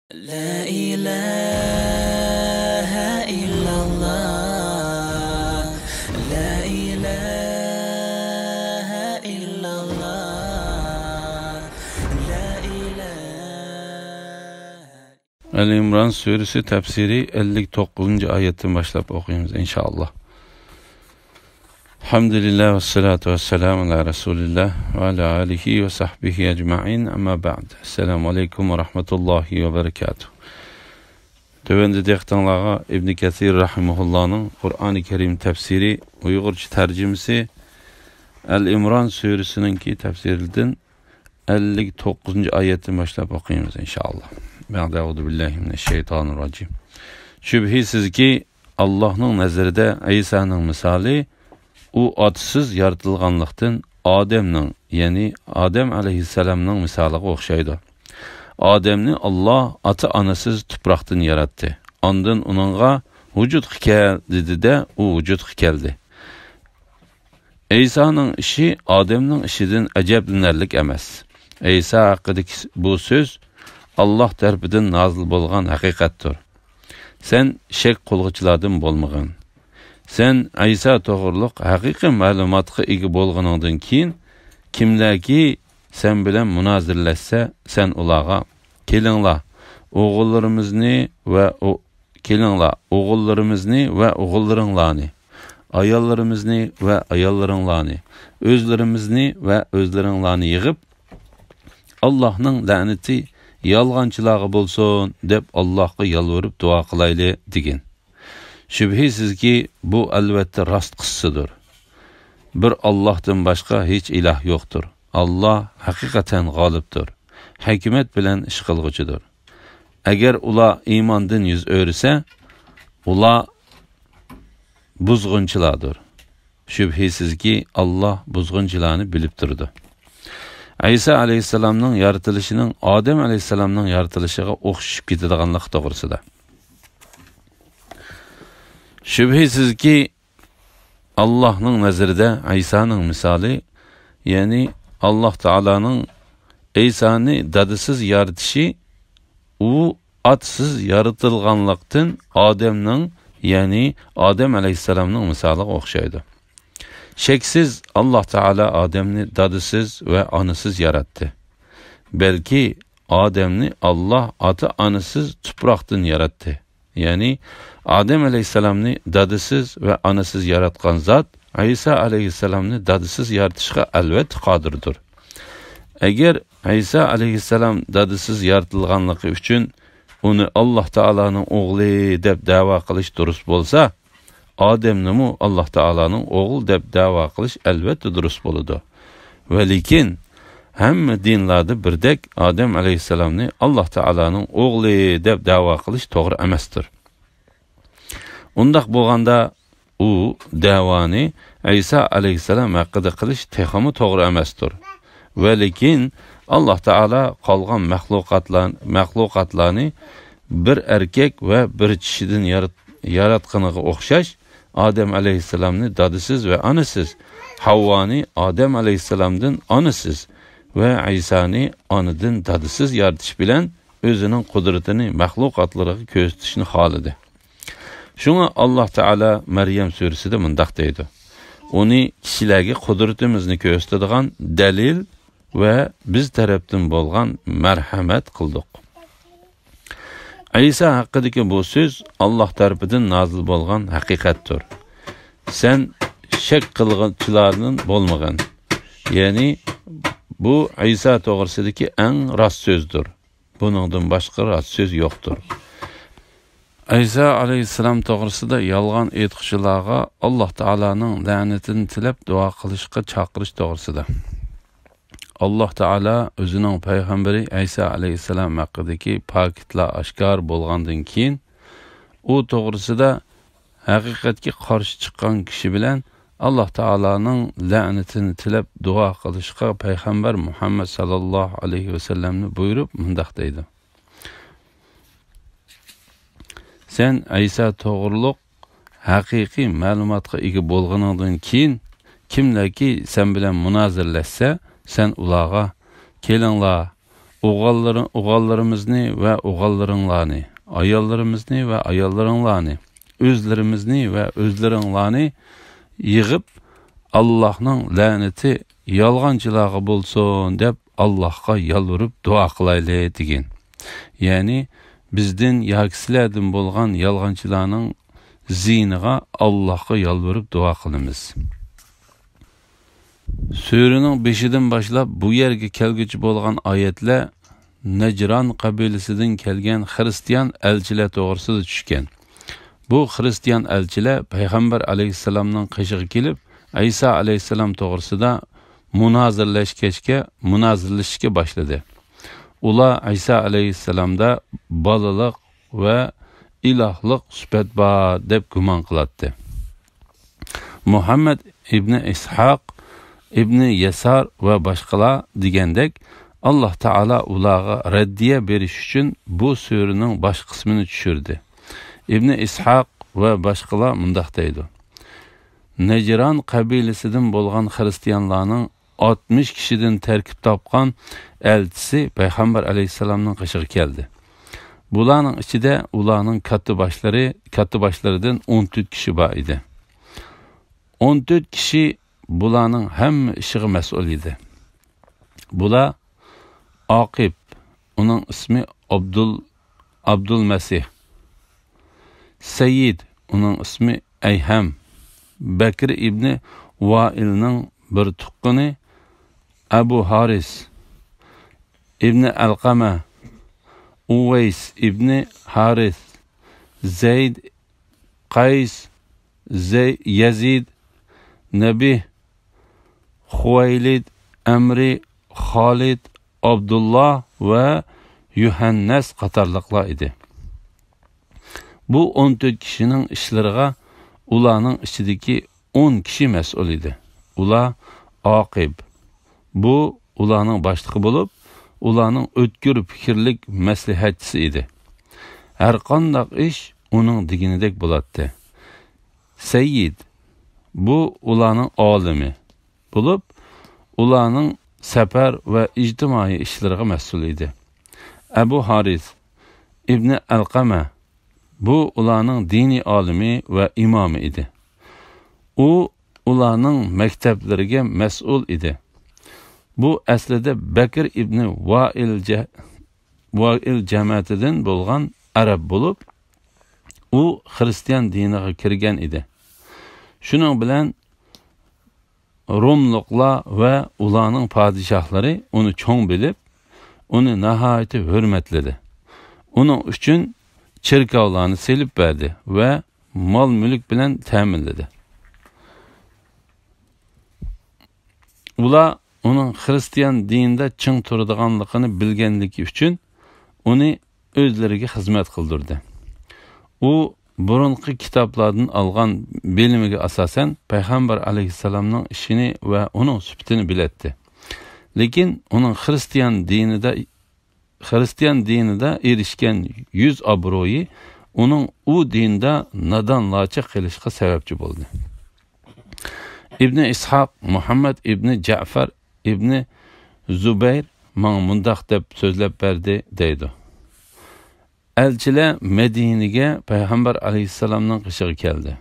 لا إله إلا الله لا إله إلا الله لا إله El-İmran suresi tefsiri 59. ayetten başlayıp okuyunuz inşallah. Hamdülillah ve salatu ve selamu ala Resulillah ve ala alihi ve sahbihi ecma'in ama ba'd. Esselamu aleyküm ve rahmetullahi ve berekatuhu. Tövende dektanlağa İbn Kesir rahimahullah'ın Kur'an-ı Kerim tefsiri Uygurca tercümesi El-İmran suresinin tefsirinden 59. ayetten başlayıp okuyunuz inşallah. Euzubillahimineşşeytanirracim. Şübhisiz ki Allah'ın nazarında İsa'nın misali o adsız yaratılganlıktan Adem'nin yani Adem aleyhisselam'ın misalıga okşaydı. Adem'ni Allah atı anasız tupraktan yarattı. Ondan onunğa vücut hikel dedi de o vücut hikeldi. İsa'nın işi Adem'nin işinden acablanarlik emas. İsa hakkındaki bu söz Allah tarafından nazil bolgan haqiqatdır. Sen şek qolğuçlardan bolmagın. Sen İsa toğırlıq haqiqi malumatqa ega bolğanыңdan keyin kimlerki sen bilen münazirləşsə sen ulağa kelinglar oğullarımızı ve oğullarınlarni ayollarımızı ve ayollarınlarni özlerimizni ve özlerinlarni yığıp Allah'ın laneti yalğançılığı bolsun deb Allah'a yalvarıp dua qılaylı degen. Şübhisiz ki bu elbette rast kıssadır. Bir Allah'tan başka hiç ilah yoktur. Allah hakikaten galiptir. Hikmet bilen iş kılgıcıdır. Eğer ula imandan yüz öğrese, ula buzgunçılardır. Şübhisiz ki Allah buzgunçılarını bilip durdu. İsa aleyhisselamның yaratılışının Adem aleyhisselamның yaratılışıga okşup gitadiganlık doğrusuda. Şübhisiz ki Allah'ın nazarında İsa'nın misali yani Allah Teala'nın İsa'nı dadısız yaratışı o atsız yaratılganlıktan Adem'nin yani Adem aleyhisselamның misalıga okşaydı. Şeksiz Allah Teala Adem'ni dadısız ve anısız yarattı. Belki Adem'ni Allah atı anısız tupraktan yarattı. Yani Adem aleyhisselam'ni dadısız ve anısız yaratkan zat İsa aleyhisselam'ni dadısız yaratışga elbet qadirdir. Eğer İsa aleyhisselam dadısız yaratılganlığı üçün onu Allah Teala'nın oğlu deb dava qilish durust bolsa, Adem'ni Allah Teala'nın oğul deb dava qilish elbette durust boludu. Ve lekin hem dinlerde birdek Adem aleyhisselam'ni Allah Teala'nın oğlu deb dava qilish to'g'ri emasdir. Undaq bo'lganda u davani İsa aleyhisselam haqqida qilish texmi to'g'ri emasdir. Ve lekin Allah Teala qolgan mahluqatlarni bir erkek ve bir kişiden yaratqaniga o'xshash Adem aleyhisselam'ni dadısız ve anısız, Havvani Adem aleyhisselam'dan anısız ve İsa'ni anıdan dadısız yaratış bilen özünün kudretini mahlukatlara gösterişini halidi. Şuna Allah Teala Meryem suresinde mundaq deydi. Onu kişilerge kudretimizni gösterdiğen delil ve biz taraftan bolgan merhamet kıldık. İsa hakkındaki bu söz Allah tarafından nazil bolgan hakikattir. Sen şek kılgıçlarının bolmagan. Yani bu İsa doğrusudaki en rast sözdür. Bunundan başka rast söz yoktur. İsa aleyhisselam doğrusida yalgan etkiçilarga Allah Teala'nın lanetini tilep dua kılışqa çaqırış doğrusida. Allah Teala özünün peygamberi İsa aleyhisselam hakkındaki paketla aşkar bolgandan keyin o doğrusida haqiqatga qarşı çıkan kişi bilen Allah Teala'nın lanetini tilep dua kılışqa peygamber Muhammed sallallahu aleyhi ve sellemni buyurup mundaq deydi. Sen İsa toğırlıq haqiqi malumatqa ega bolğanından keyin kimlerki sen bilen münazirləşsə sen ulağa kelinglar o'g'allarimizni va o'g'allaringlarni, ayollarimizni va ayollaringlarni, o'zlarimizni va o'zlaringlarni yig'ib Allohning la'nati yolg'onchilarga bo'lsin deb Allohga yalvarib duo qilaylik degan. Ya'ni bizden yoki sizlardan bo'lgan yolg'onchilarning ziyniga Allohga yalvarib duo qilamiz. Suraning 5-dan boshlab bu yerga kelguchi bo'lgan oyatlar Najron qabilasidan kelgan xristian elchilar to'g'risida tushgan. Bu xristian elchilar payg'ambar alayhisalomning qishig'i kelib, Isa alayhisalom to'g'risida munozirlashishga boshladi. Ular Isa alayhisalomda bolalik va ilohlik sifat bor deb gumon qiladi. Muhammad ibn Ishoq, ibn Yasar va boshqalar degandek Alloh taolo ularga raddiya berish uchun bu suraning bosh qismini tushirdi. Ibn Ishoq va boshqalar mundaq deydi: Najron qabilasidan bo'lgan xristianlarning 60 kishidan tarkib topgan elchisi payg'ambar alayhisalomning qishig'i keldi. Bularning ichida ularning katta boshlaridan 14 kishi bor edi. 14 kishi bularning hamma ishiga mas'ul edi. Bular Aqib, uning ismi Abdul Masih, Sayyid, uning ismi Ayham, Bakr ibn Vailning bir tuqqani Abu Haris, ibn Alqama, Uways ibn Harith, Zayd, Qays, Yazid, Nabih, Xuvaylid, Amri, Xolid, Abdullah va Yuhannas qatorliqlar edi. Bu 14 kishining ishlariga ularning ichidagi 10 kishi mas'ul edi. Ular Aqib. Bu ularning boshlig'i bo'lib, ularning o'tkir fikrlik maslahatchisi edi. Har qanday ish uning deganidek bo'ladi. Sayyid. Bu ularning olimi bo'lib, ularning safar va ijtimoiy ishlariga mas'ul edi. Abu Haris ibn Alqama. Bu ularning diniy olimi va imomi edi. U ularning maktablariga mas'ul edi. Bu aslida Bakr ibn Vail jamoatidan bo'lgan arab bo'lib, u xristian diniga kirgan edi. Shuning bilan Rumliqlar va ularning podshohlari uni cho'ng bilib, uni nihoyat hurmatladi. Uning uchun cherkovlarni selib berdi va mol-mulk bilan ta'minladi. Ular uning xristian dinida ching turadiganligini bilganligi uchun uni o'zlariga xizmat qildirdi. U burunqi kitoblardan olgan bilimiga asosan payg'ambar alayhisalomning ishini va uning sifatini biladi. Lekin uning xristian dinida erishgan yuz obro'yi uning u dinda nadonlarcha qilishga sababchi bo'ldi. Ibn Ishoq Muhammad ibn Ja'far ibn Zubayr mundaq deb so'zlab berdi deydi. Elchilar Madinaga payg'ambar alayhisalomning qishig'i keldi.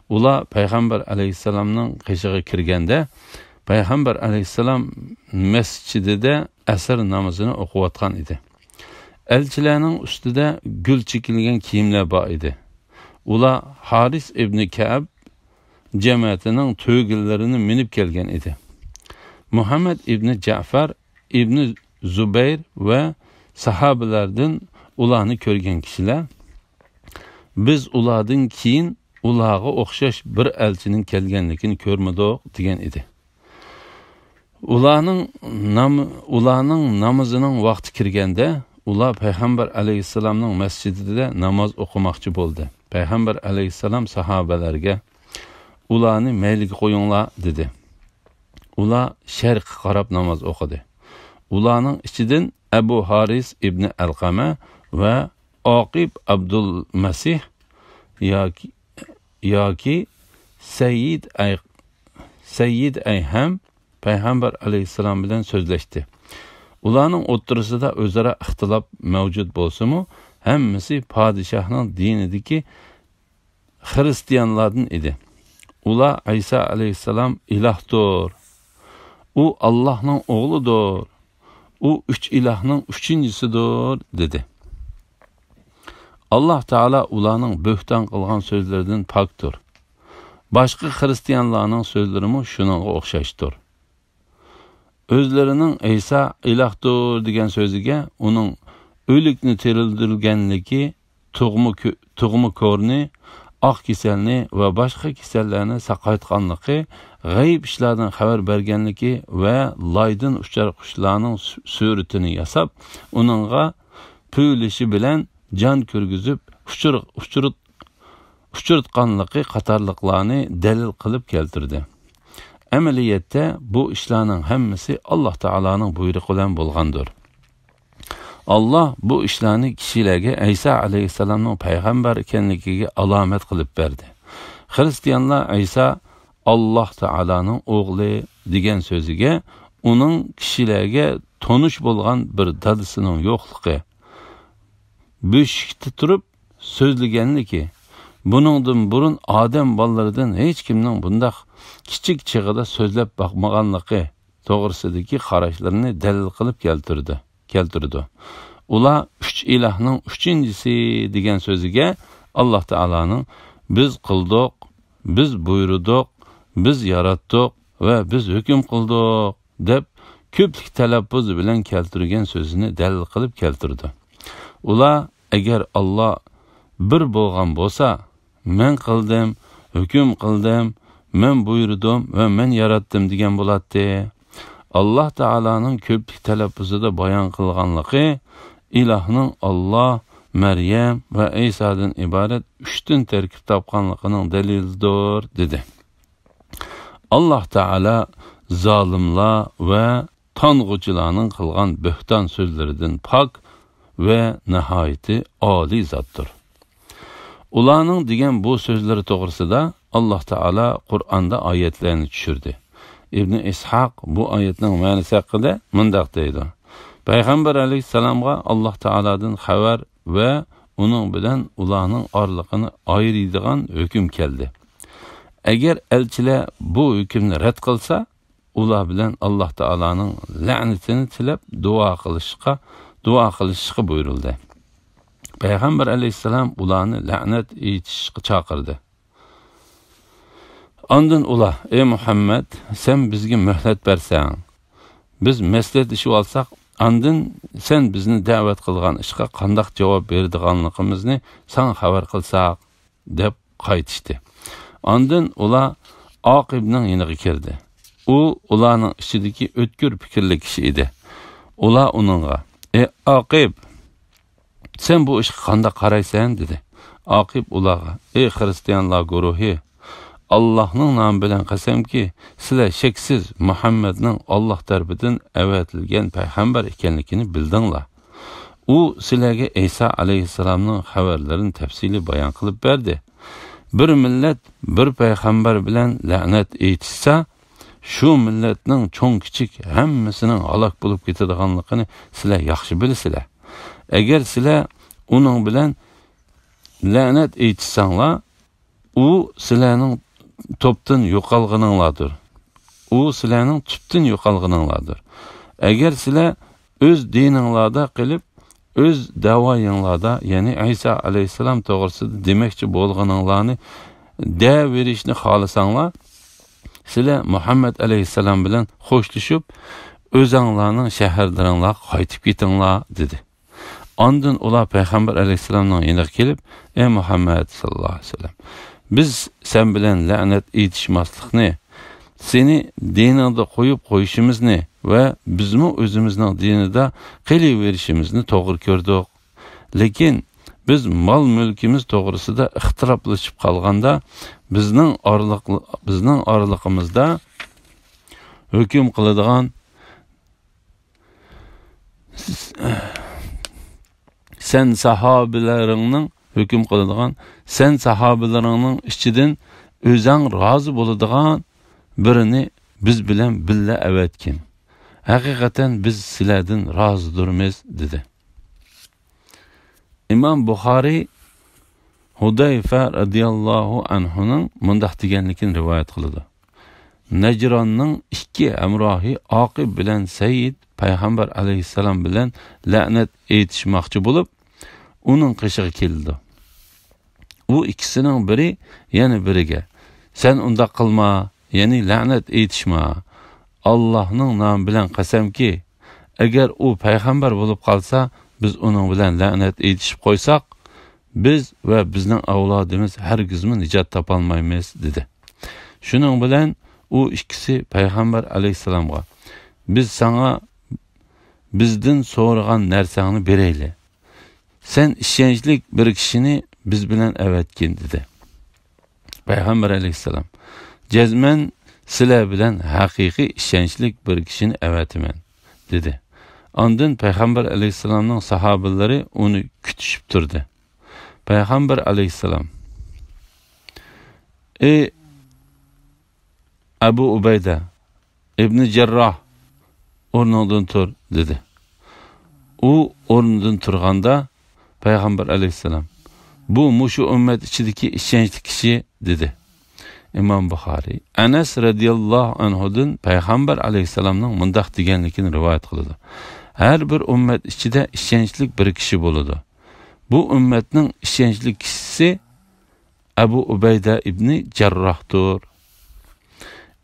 Ular payg'ambar alayhisalomning qishig'i kirganda payg'ambar alayhisalom masjidida asr namozini o'qiyotgan edi. Elchilarning ustida gul chekilgan kiyimlar bor edi. Ular Haris ibn Ka'b jamoatining to'ygillarini minib kelgan edi. Muhammad ibn Ja'far ibn Zubayr va sahobalardan ularni ko'rgan kishilar, biz ulardan keyin ularga o'xshash bir elchining kelganligini ko'rmadik degan edi. Ularning namozining vaqti kirganda, ular payg'ambar alayhisalomning masjidida namoz o'qimoqchi bo'ldi. Payg'ambar alayhisalom sahobalarga ularni mayliga qo'yinglar dedi. Ular sharqqa qarab namoz o'qidi. Ularning ichidan Abu Haris ibn Alqama va Aqib Abdul Masih yoki Sayyid Ayham payg'ambar alayhisalom bilan so'zlashdi. Ularning o'ttirisida o'zaro ixtilof mavjud bo'lsa-mu, hammasi podshohning dinidagi xristianlardan edi. Ular Isa alayhissalom ilohdir. U Allohning o'g'lidir. U üç ilahning uchinchisidir dedi. Allah Teala ularning bo'xton qilgan so'zlaridan pokdir. Başqa xristianlarning so'zlarimi shuningga o'xshashdir. Özlerining İsa ilohdir degan so'ziga uning o'likni tirildirganligi, tug'mi ko'rni, oq kasalni va boshqa kasallarni saqaytganligi, g'ayb ishlardan xabar berganligi va loydin uchar qushlarning suratini yasab, uningga puylishi bilan jon kirgizib, uchiritganligi qatorliqlarni dalil qilib keltirdi. Amaliyotda bu ishlarning hammasi Alloh taolaning buyrug'i bilan bo'lgandir. Allah bu ishlarni kishilarga İsa alayhissalomning payg'ambar ekanligiga alomat qilib berdi. Xristianlar İsa Alloh taolaning o'g'li degan so'ziga uning kishilarga tonish bo'lgan bir dadisining yo'qligi, bo'shlikda turib so'zlaganligi, buningdan burun odam bolalaridan hech kimning bundaq kichik chig'ida so'zlab boqmaganligi to'g'risidagi qarashlarini dalil qilib keltirdi. Ular üç ilahning uchinchisi degan so'ziga Alloh taolaning biz qildik, biz buyurdik, biz yaratdik va biz hukm qildik deb ko'plik talaffuz bilan keltirgan so'zini dalil qilib keltirdi. Ular agar Alloh bir bo'lgan bo'lsa, men qildim, hukm qildim, men buyurdim va men yaratdim degan bo'ladi. Allah Teala'nın köplik telaffuzida bayan qilganligi ilahning Allah, Meryem ve İsa'dan ibaret üçtün terkib topganligining dalilidir dedi. Allah Teala zalimlar ve tong'uchilarning qilgan bo'xton so'zlaridan pok ve nihoyati oliy zotdir. Ularning degan bu so'zlari to'g'risida Allah Teala Qur'onda oyatlarni tushirdi. İbn İshaq bu ayetning ma'nosi haqida mundaq deydi. Payg'ambar alayhissalomga Alloh taoladan xabar va uning bilan ularning orliqini ayiradigan hukm keldi. Agar elchilar bu hukmni rad qilsa, ular bilan Alloh taolaning la'natini tilab duo qilishga buyurildi. Payg'ambar alayhissalom ularni la'nat etishga chaqirdi. Ondan ular, ey Muhammed, sen bizga mühlet bersen, biz maslahatlaşıp alsak, ondan sen bizni da'vat qilgan ishga qandaq javob beradiganligimizni sana xabar qilsak deb qaytishdi. Ondan ular Aqibning yoniga kirdi. U ularning ichidagi o'tkir fikrli kishi edi. Ular uningga, ey Aqib, sen bu ishga qandaq qaraysan dedi. Aqib ularga, ey xristianlar guruhi, Allah'ның namı bilen qasamki, sizler şeksiz Muhammed'nin Allah tarafidan avatilgan payg'ambar ekanligini bildinglar. U sizlarga İsa alayhissalomning xabarlarini tafsili bayon qilib berdi. Bir millat bir payg'ambar bilan la'nat etishsa, shu millatning cho'ng kichik hammasining halok bo'lib ketadiganligini sizlar yaxshi bilasizlar. Agar sizlar uning bilan la'nat etishsanglar, u sizlarning topdan yo'qolganinglardir. U sizlarning tubdan yo'qolganinglardir. Agar sizlar o'z dininglarda qilib, o'z da'voyinglarda, ya'ni İsa alayhissalom to'g'risida demakchi bo'lganinglarni verishni xohlasanglar, sizlar Muhammed alayhissalom bilan xo'shlashib, o'zinglarning shaharlaringizga qaytib ketinglar dedi. Ondan ular payg'ambar alayhissalomning yoniga kelib, ey Muhammed sallallohu alayhi vasallam, biz sen bilen la'nat etishmaslikni, seni diningda qo'yib qo'yishimizni va bizmi o'zimizning dinida qilaverishimizni to'g'ri ko'rdik. Lekin biz mol mulkimiz to'g'risida ixtiroflashib qolganda bizning oraliqimizda hukm qiladigan sen sahobilaringning hüküm qiladigan, sen sahabilaringning ichidan o'zing rozi bo'ladigan birini biz bilan billa avatgin. haqiqatan biz sizlardan rozidurmiz dedi. İmam Buxoriy Hudayfa radiyallohu anhuning mundaq deganligini rivoyat qiladi. Najronning ikki hamrohi Oqib bilan Said payg'ambar alayhissalom bilan la'nat aytishmoqchi bo'lib, uning qishig'i keldi. U ikkisining biri yana biriga: "Sen unda qilma, ya'ni la'nat aytishma. Allohning nomi bilan qasamki, agar u payg'ambar bo'lib qolsa, biz uning bilan la'nat aytishib qo'ysak, biz va bizning avlodimiz hargizmi nijot topolmaymiz" dedi. Shuning bilan u ikkisi payg'ambar alayhisalomga: "Biz sana bizdan so'ragan narsangni berayli. Sen ishonchli bir kishini biz bilan avatgin" dedi. Payg'ambar alayhisalom: "Jazman sizlar bilan haqiqiy ishonchli bir kishini avatiman" dedi. Ondan payg'ambar alayhisalomning sahobalari uni kutishib turdi. Payg'ambar alayhisalom: "Ey Abu Ubayda ibn Jarroh, o'rnidan tur" dedi. U o'rnidan turganda payg'ambar alayhisalom: "Bu mushu ummat ichidagi ishonchli kishi" dedi. İmam Buxoriy Anas radiyallohu anhudan payg'ambar alayhisalomning mundaq deganligini rivoyat qiladi. Har bir ummat ichida ishonchli bir kishi bo'ladi. Bu ummatning ishonchli kishisi Abu Ubayda ibn Jarrohdir.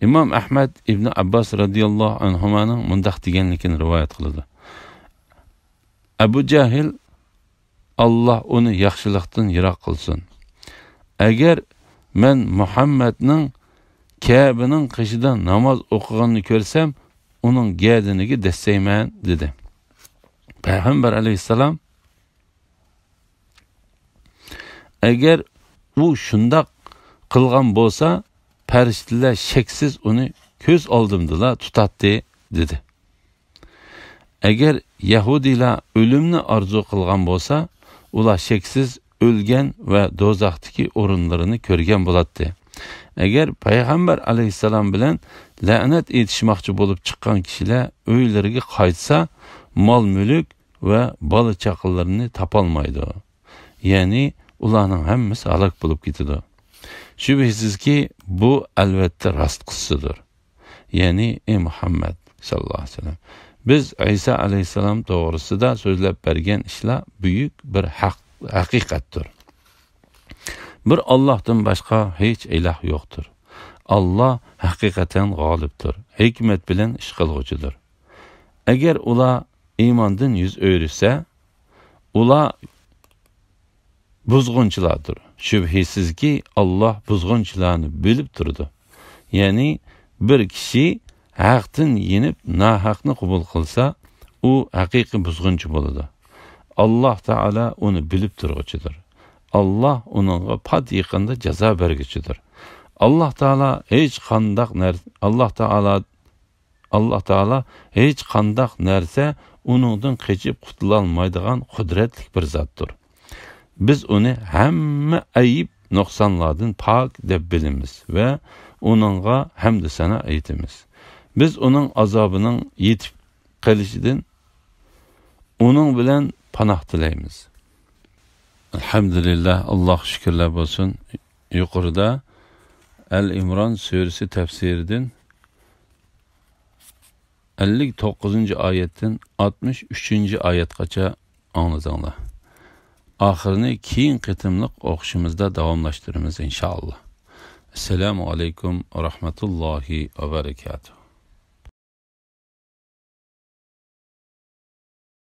İmam Ahmad ibn Abbas radiyallohu anhumaning mundaq deganligini rivoyat qiladi. Abu Jahil Allah onu yaxshilikdan yiroq qilsin. Agar men Muhammadning Kabening qishida namoz o'qiganini ko'rsam, uning gadiniga dastayman dedi. Payg'ambar alayhisalom: "Agar u shundoq qilgan bo'lsa, farishtalar shaksiz uni ko'z oldimda tutatdi" dedi. Agar Yahudilar o'limni orzu qilgan bo'lsa, ular shaksiz o'lgan va do'zaxdagi o'rinlarini ko'rgan bo'ladi. Agar payg'ambar alayhisalom bilan la'nat etishmoqchi bo'lib chiqqan kishilar uylariga qaytsa, mol-mulk va bola chaqalarini topolmaydi. Ya'ni ularning hammasi halok bo'lib ketadi. Shubhisizki bu albatta rost qissadir. Ya'ni ey Muhammad sallallohu alayhi vasallam, biz Isa alayhisalom to'g'risida so'zlab bergan ishlar buyuk bir haqiqatdir. Bir Allohdan boshqa hech iloh yo'qdir. Allah haqiqatan g'olibdir, hikmat bilan ish qilg'uchidir. Agar ular iymondan yuz o'risa, ular buzg'unchilardir. Shubhisizki Allah buzg'unchilarni bilib turdi. Ya'ni bir kishi haqdan yenib nahaqni qabul qilsa, u haqiqiy buzg'unchi bo'ladi. Allah Taala uni bilib turg'uchidir. Allah uningga pat yaqinda jazo berguchidir. Allah Taala hech qandaq narsa uningdan qochib qutula olmaydigan qudratli bir zotdir. Biz uni hamma ayib nuqsonlardan pok deb bilamiz va uningga hamd sana aytamiz. Biz uning azobining yetib kelishidan uning bilan panoh tilaymiz. Elhamdülillah, Allah şükürler olsun. Yukarıda El-İmran suresi tefsirinden 59. ayetten 63. ayetgacha anladığınlar. Ahirini keyin qitimliq o'qishimizda davomlashtiramiz inshaalloh. Assalomu alaykum va rahmatullohi va barakatuh.